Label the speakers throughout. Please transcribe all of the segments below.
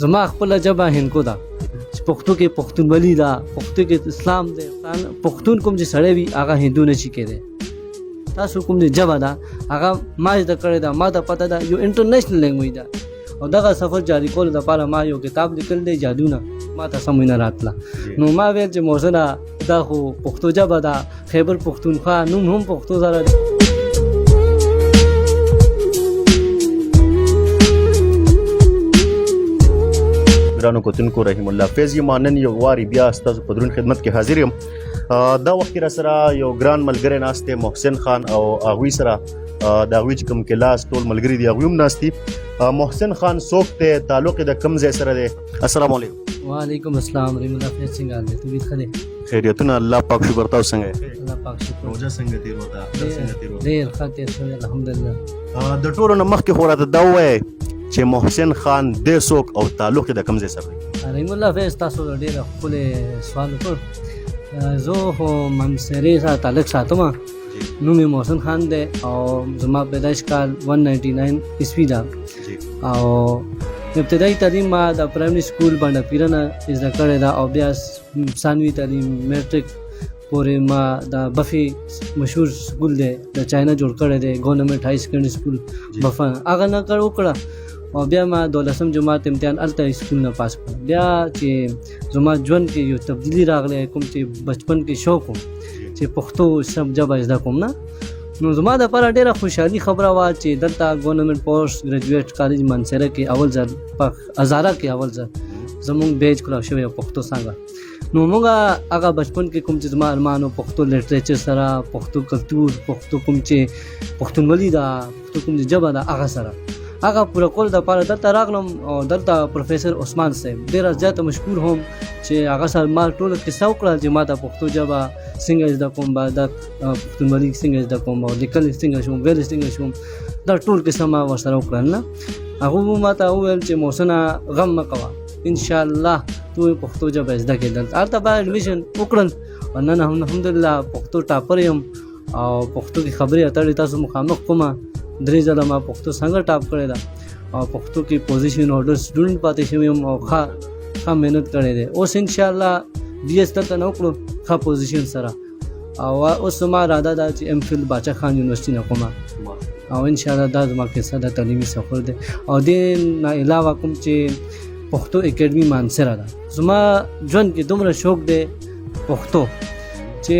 Speaker 1: زما خپله ژبه هندکو ده چې پښتو کې پښتونولي ده، پښتو کې اسلام دی. پښتون کوم چې سړی وي هغه هندو نه شي کېدی. تاسو کوم چې ژبه ده هغه ما زده کړې ده، ما ته پته ده یو انټرنیشنل لینګویج ده. او دغه سفر جاري کولو دپاره ما یو کتاب لیکل دی جادونه، ما ته سمه نه راتله. نو ما ویل چې موزنه دا خو پښتو ژبه ده، خیبر پښتونخوا نوم هم پښتو سره دی.
Speaker 2: ګرانو کتونکو رحیم الله فیض یم. نن یو وارې بیا ستاسو په دروند خدمت کې حاضر یم. دا وخت کې را سره یو ګران ملګری ناست دی محسن خان، او هغوی سره د هغوی چې کوم کلاس ټول ملګري دي هغوی هم ناست دي. محسن خان څوک دی، تعلق یې د کوم ځای سره دی؟ السلام علیکم.
Speaker 1: وعلیکم السلام. رحیم الله فیض څنګه حال دی؟ طبیعت ښه دی؟
Speaker 2: خیریتونه الله پاک شکر. تاسو څنګه یې؟
Speaker 1: الله پاک شکر.
Speaker 2: روژه څنګه تېر وته؟
Speaker 1: ډېر ښه تېر شوی الحمدلله.
Speaker 2: د ټولو نه مخکې خو راته دا ووایئ چې محسن خان دی څوک او تعلق یې د کوم ځای سره دی؟
Speaker 1: رحیم الله فیض تاسو ډېر ښکلی سوال وکړ. زه خو منصرې سره تعلق ساتم. نوم یې محسن خان دی او زما پیدایش کال 1999 عیسوي ده. او ابتدایي تعلیم ما د پرایمري سکول بانډه پیره نه زده کړې ده، او بیا ثانوي تعلیم میټرک پورې ما د بفي مشهور سکول دی د چاینا جوړ کړی دی، ګورنمنټ های سیکنډري سکول بفا، هغه نه وکړه. او بیا ما 12م جماعت امتحان هلته سکول نه پاس کړ. بیا چې زما ژوند کې یو تبدیلي راغلی، کوم چې بچپن کې شوق و چې پښتو ژبه زده کوم نه، نو زما دپاره ډېره خوشحالي خبره وه چې دلته ګورنمنټ پوسټ ګریجویټ کالج منصره کې اول ځل په هزاره کې اول ځل زمونږ بیچ کړی شوی پښتو څنګه. نو موږ هغه بچپن کې کوم چې زما ارمان و پښتو لټریچر سره، پښتو کلتور، پښتو کوم چې پښتونولي ده، پښتو کوم چې ژبه ده هغه سره هغه پوره کول دپاره دلته راغلم. او دلته پروفیسر عثمان صاحب ډېره زیاته مشهور هم چې هغه سره ما ټوله قصه وکړه چې ما ته پښتو ژبه څنګه زده کوم، دا پښتونولي څنګه زده کوم، او لیکل څنګه شوم، ویل څنګه شوم، دا ټول قصه ما ورسره وکړل نه. هغه ما ته وویل چې محسنه غم مه کوه، انشاءالله تو پښتو ژبه زده کړې. دلته هلته به ایډمیشن وکړل او نن الحمدلله پښتو ټاپر یم او پښتو کې خبرې اترې تاسو مخامخ کومه. 3 ځله ما پښتو څنګه ټاپ کړی ده او پښتو کې پوزیشن هولډر سټوډنټ پاتې شوی یم او ښه مهنت کړی دی. اوس انشاءالله بي ایس دلته نه وکړو ښه پوزیشن سره، او اوس زما اراده ده چې ام فل باچا خان یونیورسټي نه کومه، او انشاءالله دا زما قصه د تعلیمي سفر دی. او دې نه علاوه کوم چې پښتو اکیډمي مانسره ده. زما ژوند کې دومره شوق دی پښتو چې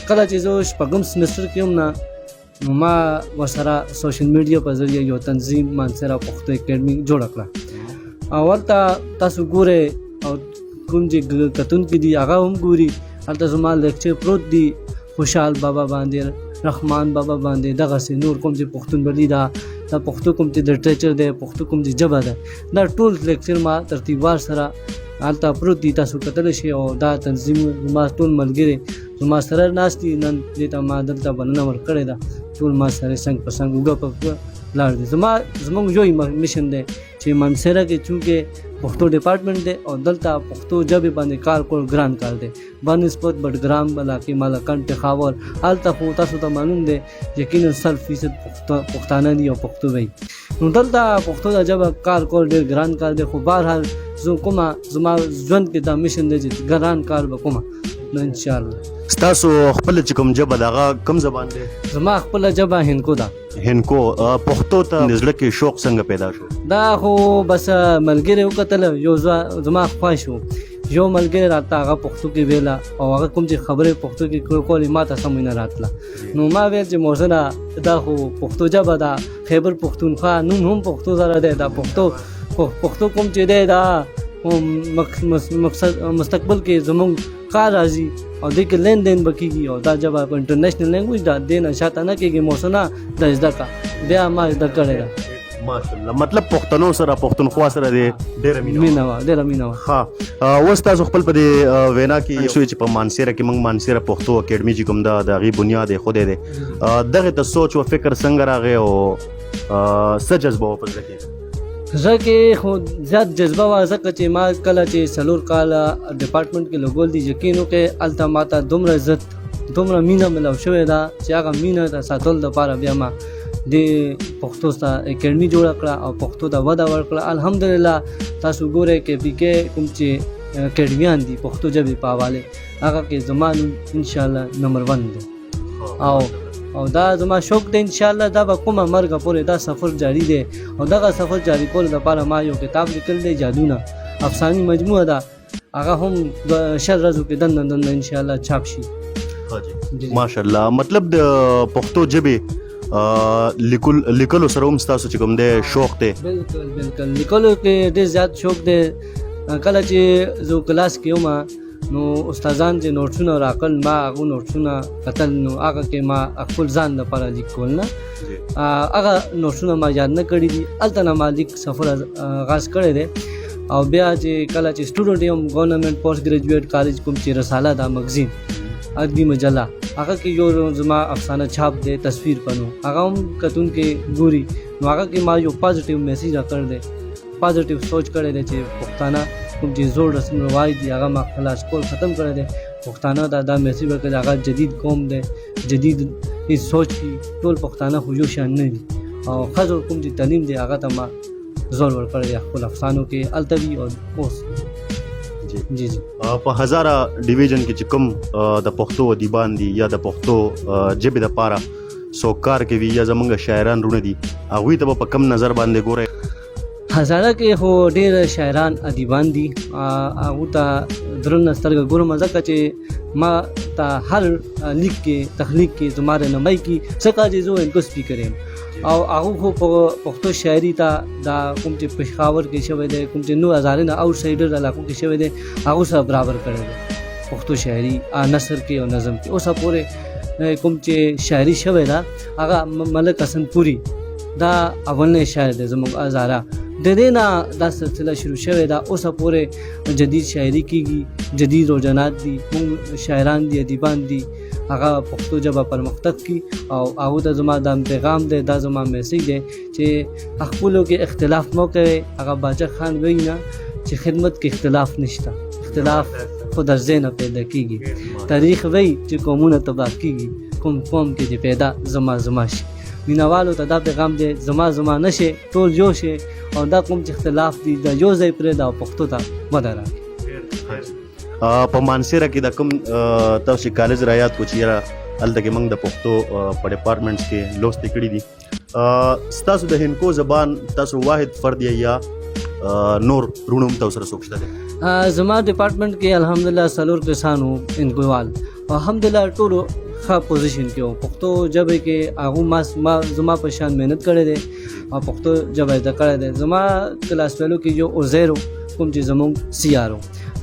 Speaker 1: کله چې زه 6م سمستر کې هم نه، نو ما ورسره سوشل میډیا په ذریعه یو تنظیم مانسره پښتو اکیډمي جوړه کړه. او ورته تاسو ګورئ او کوم چې کتونکي دي هغه هم ګوري، هلته زما لیکچر پروت دي خوشحال بابا باندې، رحمان بابا باندې، دغسې نور کوم چې پښتونولي ده، دا پښتو کوم چې لټریچر دی، پښتو کوم چې ژبه ده، دا ټول لیکچر ما ترتیبوار سره هلته پروت دي، تاسو کتلی شئ. او دا تنظیم زما ټول ملګري زما سره ناست دي. نن دې ته ما دلته بلنه ورکړې ده، ټول ما سره څنګ په څنګ اوږه په اوږه ولاړ دي. زموږ یو میشن دی چې منصره کې چونکې پښتو ډپارټمنټ دی او دلته پښتو ژبې باندې کار کول ګران کار دی بنسبت بډګرام علاقې مالکان پېښور. هلته خو تاسو ته معلوم دی یقینا 100% پښتانه دي او پښتو وایي. نو دلته پښتو ژبه کار کول ډېر ګران کار دی. خو بهرحال زه کومه زما ژوند کې دا میشن دی چې ګران کار به کومه نو انشاءالله.
Speaker 2: ستاسو خپله چې کوم ژبه ده هغه کوم زبان دی؟
Speaker 1: زما خپله ژبه هندکو ده.
Speaker 2: هندکو. پښتو ته د زړه کې شوق څنګه پیدا شو؟
Speaker 1: دا خو بس ملګری وکتل، یو زما خواهش و، یو ملګری راته هغه پښتو کې ویله او هغه کوم چې خبرې پښتو کې کولې ما ته سمې نه راتله. نو ما ویل چې محسنه دا خو پښتو ژبه ده، خیبر پښتونخوا نوم هم پښتو سره دی، دا پښتو کوم چې دی دا مستقبل کې زموږ کار راځي او دې کې لین دین به کېږي او دا ژبه په انټرنیشنل لینګویج ده، دې نه شاته نه کېږي. محسنه دا زده کړه، بیا ما زده کړې ده.
Speaker 2: ماشاءالله. مطلب پښتنو سره پښتونخوا سره دې ډېره
Speaker 1: مینه وه، ډېره مینه وه.
Speaker 2: ها اوس تاسو خپل په دې وینا کې شوي چې په مانسره کې موږ مانسره پښتو اکیډمي چې کوم ده د هغې بنیاد ایښودی دی، دغې ته سوچ و فکر څنګه راغی او څه جذبه وه په زړه کې؟
Speaker 1: زه کې خو زیات جذبه وه، ځکه چې ما کله چې 4 کاله ډپارټمنټ کې لګول دي، یقین وکړئ هلته ما ته دومره عزت دومره مینه ملو شوې ده چې هغه مینه د ساتلو دپاره بیا ما د پښتو ته اکیډمي جوړه کړه او پښتو ته وده ورکړه. الحمدلله تاسو ګورئ کې پی کې کوم چې اکیډمیان دي پښتو ژبې په حواله هغه کې زما نوم انشاءالله نمبر 1 دی او دا زما شوق دی انشاءالله دا به کومه مرګه پورې دا سفر جاری دی او دغه سفر جاری کولو لپاره ما یو کتاب لیکل دی جادونه افسانې مجموعه ده هغه هم شل ورځو کې دننه انشاءالله چاپ شي.
Speaker 2: ماشاءالله مطلب د پښتو ژبې لیکلو سره هم ستاسو چې کوم دی شوق دی؟
Speaker 1: بالکل لیکلو کې ډېر زیات شوق دی. کله چې زه کلاس کې وم نو استادان چې نوټسونه راکړل ما هغه نوټسونه کتل نو هغه کې ما خپل ځان لپاره لیک کول نه هغه نوټسونه ما یاد نه کړي دي هلته نه ما لیک سفر آغاز کړی دی. او بیا چې کله چې سټوډنټ یم ګورنمنټ پوسټ ګریجویټ کالج کوم چې رساله دا مګزین ادبي مجله هغه کې یو زما افسانه چھاپ دی تصویر پنو هغه هم کتونکي ګوري نو هغه کې ما یو پازیټیو میسیج راکړ دی پازیټیو سوچ کړی دی چې پښتانه کوم چې زوړ رسم رواج دي هغه ما خلاص کول ختم کړی دی. پښتانه دا میسیج ورکړی هغه جدید قوم دی جدید سوچ کی ټول پښتانه خو یو شان نه دي او ښځو کوم چې تعلیم دی هغه ته ما زور ورکړی دی خپل افسانو کې التوي او اوس. جی
Speaker 2: په هزاره ډیویژن کې چې کوم د پښتو ادیبان دي یا د پښتو ژبې دپاره څوک کار کوي یا زمونږ شاعران رونه دي هغوی ته به په کم نظر باندې ګورئ؟
Speaker 1: هزاره کې خو ډېر شاعران ادیبان دي هغو ته درنه سترګه ګورم ځکه چې ما ته هر لیک کې تخلیق کې زما رهنمایي کوي ځکه چې زه انکو سپیکر یم او هغه خو په پښتو شاعري ته دا کوم چې پېښور کې شوی دی کوم چې 9000 نه آوټ سایډر علاقو کې شوی دی هغه سره برابر کړی دی پښتو شاعري نثر کې او نظم کې اوسه پورې کوم چې شاعري شوی ده هغه ملک حسن پوری دا اولنی شاعر دی زموږ هزاره د دې نه دا سلسله شروع شوې ده اوسه پورې جدید شاعري کېږي جدید رجحانات دي موږ شاعران دي ادیبان دي هغه پښتو ژبه پرمختګ کړي او هغو ته زما دا پیغام دی دا زما میسیج دی چې خپلو کې اختلاف مه کوئ هغه باچا خان وایي نه چې خدمت کې اختلاف نشته اختلاف خو در ذهن پیدا کېږي تاریخ وایي چې قومونه تباه کېږي کوم قوم کې چې پیدا زما شي مینوالو ته دا پیغام دی زما نشي ټول یو شي او دا کوم چې اختلاف دي دا یو ځای پرېږده او پښتو ته وده راکړي.
Speaker 2: په مانسیره کې د کوم تاسو کالج را یاد کو چې یاره هلته کې موږ د پښتو په ډپارټمنټس کې لوستې کړي دي ستاسو د هندکو زبان تاسو واحد فرد یا نور رونو هم تاسو سره څوک شته دی؟
Speaker 1: زما ډپارټمنټ کې الحمدلله څلور کسان وو هندکووال او الحمدلله ټولو ښه پوزیشن کې وو پښتو ژبې کې هغو ما زما په شان محنت کړی دی او پښتو ژبه زده کړی دی. زما کلاس فیلو کې یو عزیر کوم چې زموږ سی آر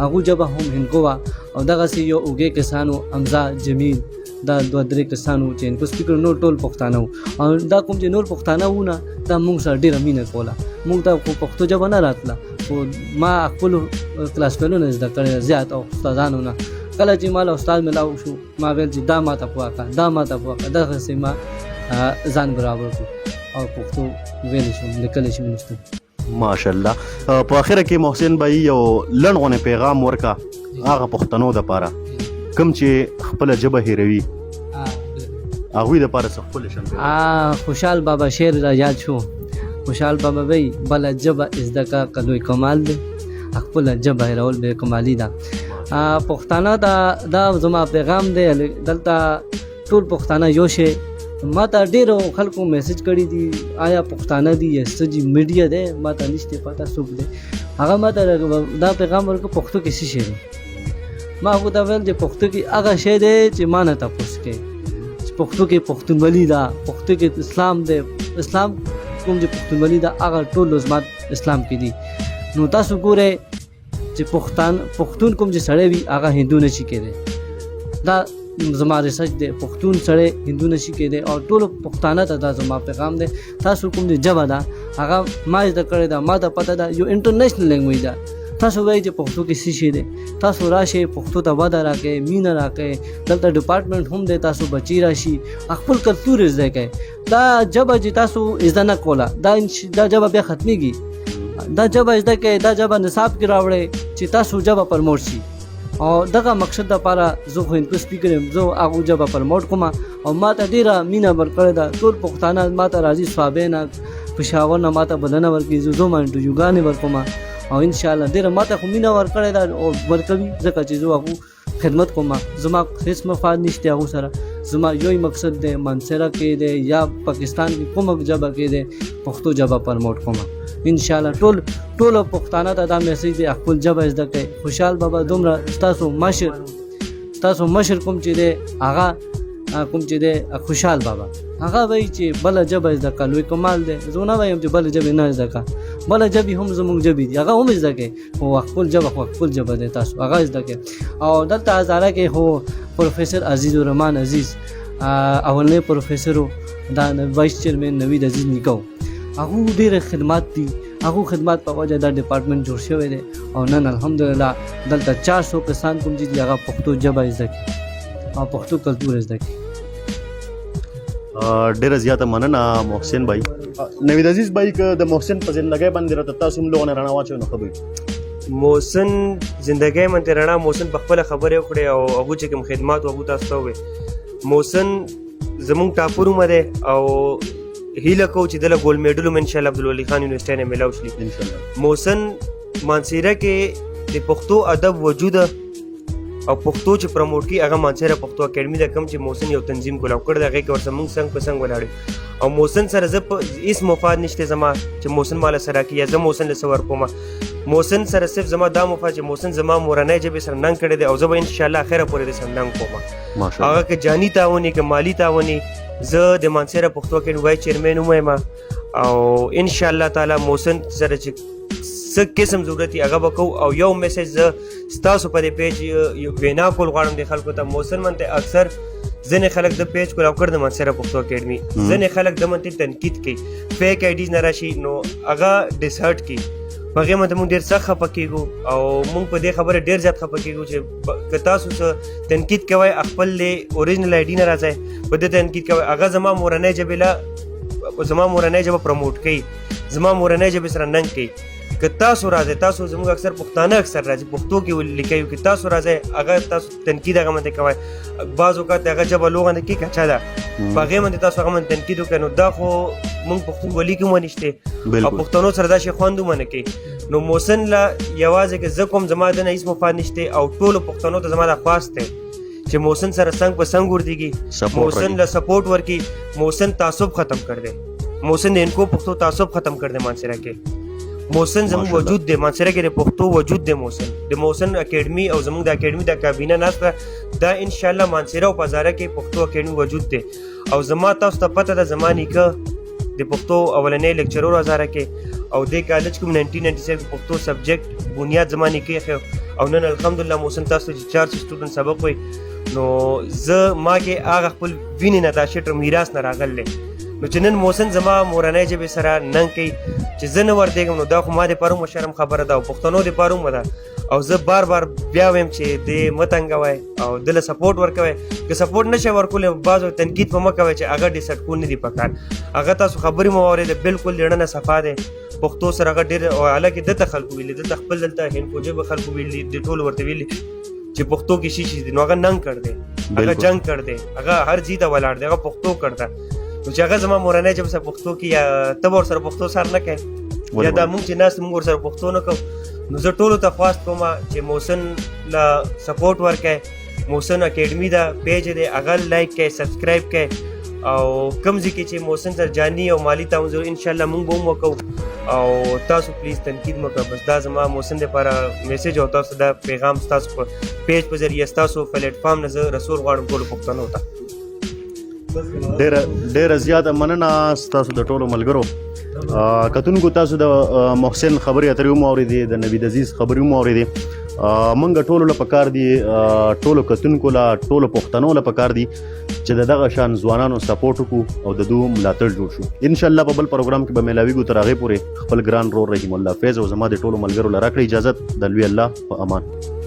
Speaker 1: هغو ژبه هم هندکو وه او دغسې یو اوږې کسان وو حمزه جمیل دا 2-3 کسان وو چې هندکو سپیکر نور ټول پښتانه وو او دا کوم چې نور پښتانه وو نه دا موږ سره ډېره مینه کوله موږ ته خو پښتو ژبه نه راتله خو ما خپلو کلاس فیلو نه زده کړې زیات او استادانو نه کله چې ما له استاد ملاو شو ما ویل چې دا ماته پوه کړه دا ماته پوه کړه دغسې ما ځان برابر کړو او پښتو ویلی شم لیکلی شم لوستل.
Speaker 2: ماشاءالله په اخره کې محسن بھائی یو لنډ غونې پیغام ورکا هغه پښتنو دپاره کوم چې خپله ژبه هېروي هغوی دپاره څه ښکلی شم؟
Speaker 1: خوشحال بابا شعر را یاد شو خوشحال بابا وایي بله ژبه زده کړه که لوی کمال دی خپله ژبه هېرول بې کمالي ده. پښتانه ته دا زما پیغام دی دلته ټول پښتانه یو شی ما ته ډېرو خلکو میسیج کړي دي آیا پښتانه دي یا څه دي میډیا دی ما ته نشته پته څوک دی هغه ما ته دا پیغام ورکړه پښتو کې څه شی دی ما هغو ته ویل چې پښتو کې هغه شی دی چې ما نه تپوس کوي چې پښتو کې پښتونولي ده پښتو کې اسلام دی اسلام کوم چې پښتونولي ده هغه ټول لزمات اسلام کې دي نو تاسو ګورئ چې پښتون کوم چې سړی وي هغه هندو نشي کېدی دا زما ریسرچ دی پښتون سړی هندو نشي کېدی او ټولو پښتانه ته دا زما پیغام دی تاسو کوم چې ژبه ده هغه ما زده کړې ده ما ته پته ده یو انټرنیشنل لینګویج ده تاسو وایئ چې پښتو کې څه شی دی تاسو راشئ پښتو ته وده راکړئ مینه راکړئ دلته ډپارټمنټ هم دی تاسو بچي راشي خپل کلتور زده کړئ دا ژبه چې تاسو زده نه کوله دا ژبه بیا ختمیږي دا ژبه زده کړئ دا ژبه نصاب کې راوړئ چې تاسو ژبه پرموټ شي او دغه مقصد لپاره زه خو په سپیکر یم زه هغه ژبه پرموټ کوم او ما ته ډیره مینه ورکړې ده ټول پښتانه ما ته راځي صوابینه پېښور نه ما ته بلنه ورکړي زه ما انټرویوګانې ورکوم او ان شاء الله ډیره ما ته خو مینه ورکړې ده او ورکوي ځکه چې زه هغه خدمت کوم زما هیڅ مفاد نشته هغه سره زما یو مقصد دی منصره کې دی یا پاکستان کې کومه ژبه کې دی پښتو ژبه پرموټ کوم ان شاء الله ټول پښتانه ته دا میسج دی خپل ژبه زده کړئ خوشحال بابا دومره تاسو مشر کوم چې دی هغه کوم چې دی خوشحال بابا هغه وایي چې بل ژبه زده کړه لوی کمال دی زه نه وایم چې بل ژبه نه زده کړه بل ژبې هم زموږ ژبې دي هغه هم زده کړئ خو خپل ژبه دی تاسو هغه زده کړئ او دلته هزاره کې هو پروفیسر عزیز الرحمن عزیز اولنی پروفیسر دا وایس چیرمن نوید عزیز نیکو هغه ډېر خدمات دي هغه خدمات په وجه دا ډپارټمنټ جوړ شوی دی او نن الحمدلله دلته 400 کسان کوم چې هغه پښتو ژبه زده کړي او پښتو کلتور زده کړي
Speaker 2: ډیره زیاته مننه محسن بھائی نوید عزیز بھائی که د محسن په ژوندۍ باندې راته تاسو هم لوګونه رڼا واچوي نو خبرې
Speaker 3: محسن ژوندۍ باندې رڼا محسن په خپله خبرې وکړې او هغو چې کوم خدمات هغو تاسو ته ووایي محسن زموږ ټاپر دی او هیله کوو چې دله ګولډ میډل هم انشاءالله عبدالولي خان یونیورسټۍ نه میلاو شي محسن مانسیره کې د پښتو ادب وجود او پښتو چې پروموټ کړي هغه مانسیره پښتو اکیډمي ده کوم چې محسن یو تنظیم کولاو کړی دی هغې کې ورسره موږ څنګ په څنګ ولاړ او محسن سره زه په هېڅ مفاد نشته زما چې محسن ماله سره راکړي یا زه محسن له څه ورکوم محسن سره صرف زما دا مفاد چې محسن زما مورنۍ ژبې سره ننګ کړی دی او زه به انشاءالله اخره پورې د سره ننګ کوم هغه که جاني تعاون که مالي تعاون زه د مانسیره پښتو اکیډمي وایس چیرمن وم او انشاءالله تعالی محسن سره چې څه قسم ضرورت هغه به کوو او یو میسج زه ستاسو په دې پیج یو وینا کول غواړم د خلکو ته محسن منته اکثر ځینې خلک د پیج کولاو کړ د مانسیره پښتو اکیډمي ځینې خلک د منته تنقید کوي فیک آیډیز نه راشي نو هغه ډیسهرټ کوي په هغې باندې موږ ډېر سخت خفه کېږو او موږ په دې خبره ډېر زیات خفه کېږو چې که تاسو څه تنقید کوئ خپل اوریجنل آیډي نه راځئ په دې تنقید کوئ هغه زما مورنۍ ژبې پروموټ کوي زما مورنۍ ژبې سره ننګ کوي که تاسو راځئ تاسو زموږ اکثر پښتانه اکثر راځي پښتو کې لیکئ که تاسو راځئ هغه تاسو تنقید هغه باندې کوئ بعض اوقات هغه ژبه لوغه نه کښې کچا ده په هغې باندې تاسو هغه باندې تنقید وکړئ نو دا خو موږ پښتون ولي کې ونشته او پښتنو سره دا شی خوند هم نه کوي نو محسن له یوازې که زه کوم زما د نه هېڅ مفاد نشته او ټولو پښتنو ته زما دا خواست دی چې محسن سره څنګ په څنګ ورتېږي محسن له سپورټ ورکړي محسن تعصب ختم کړ دی محسن د انکو پښتو تعصب ختم کړ دی مانسیره کې محسن زموږ وجود دی مانسیره کې د پښتو وجود دی محسن اکیډمي او زموږ د اکیډمي د کابینه ناسته دا انشاءالله مانسیره او بازاره کې پښتو اکیډمي وجود دی او زما تاسو ته پته ده زما نیکه د پښتو اولنی لیکچرر هزاره کې او دې کالج کوم 1997 پښتو سبجیکټ بنیاد زما نیکه ایښی او نن الحمدلله محسن تاسو چې 400 سټوډنټ سبق وایي نو زه ما کې هغه خپل وینې نه دا شی تر میراث نه راغلی نو چې نن محسن زما مورنۍ ژبې سره ننګ کوي چې زه نه ورتېږم نو دا خو ما دپاره هم شرم خبره ده او پښتنو دپاره هم ده او زه بار بیا وایم چې دې مه تنګوئ او ده له سپورټ ورکوئ که سپورټ نه شئ ورکولی بعضو تنقید په مه کوئ چې هغه ډیسټکول نه دي پکار هغه تاسو خبرې مو واورېده بالکل د نه صفا دی پښتو سره هغه ډېر حالانکې دته خلکو ویلي دته خپل دلته هندکو ژبه خلکو ویلي د ټولو ورته ویلي چې پښتو کې شي دي نو هغه ننګ کړ دی هغه جنګ کړ دی هغه هر ځای ته ولاړ دی هغه پښتو کړ ده نو چې هغه زما مورنۍ ژبه سره پښتو کې یا ته به ورسره پښتو سر نه کوې یا دا موږ چې ناست موږ ورسره پښتو نه کوو نو زه ټولو ته خواست کوم چې محسن له سپورټ ورکړئ محسن اکیډمي ده پیج دی هغه لایک کړئ سبسکرایب کړئ او کوم ځای کې چې محسن سره جاني او مالي تعاون ضرور انشاءالله موږ به هم وکړو او تاسو پلیز تنقید مه کوئ بس دا زما محسن دپاره میسج او تاسو دا پیغام ستاسو په پیج په ذریعه ستاسو پلیټفارم نه زه رسول غواړم ټولو پښتنو ته
Speaker 2: ډیره زیاته مننه ستاسو د ټولو ملګرو کتونکو تاسو د محسن خبرې اترې هم واورېدې د نوید عزیز خبرې هم واورېدې موږ ټولو له پکار دي ټولو کتونکو له ټولو پښتنو له پکار دي چې د دغه شان ځوانانو سپورټ وکړو او د دوی ملاتړ جوړ شو انشاءالله په بل پروګرام کې به میلاویږو تر هغې پورې خپل ګران رور رحیم الله فیض او زما د ټولو ملګرو له راکړئ اجازت د لوی الله په امان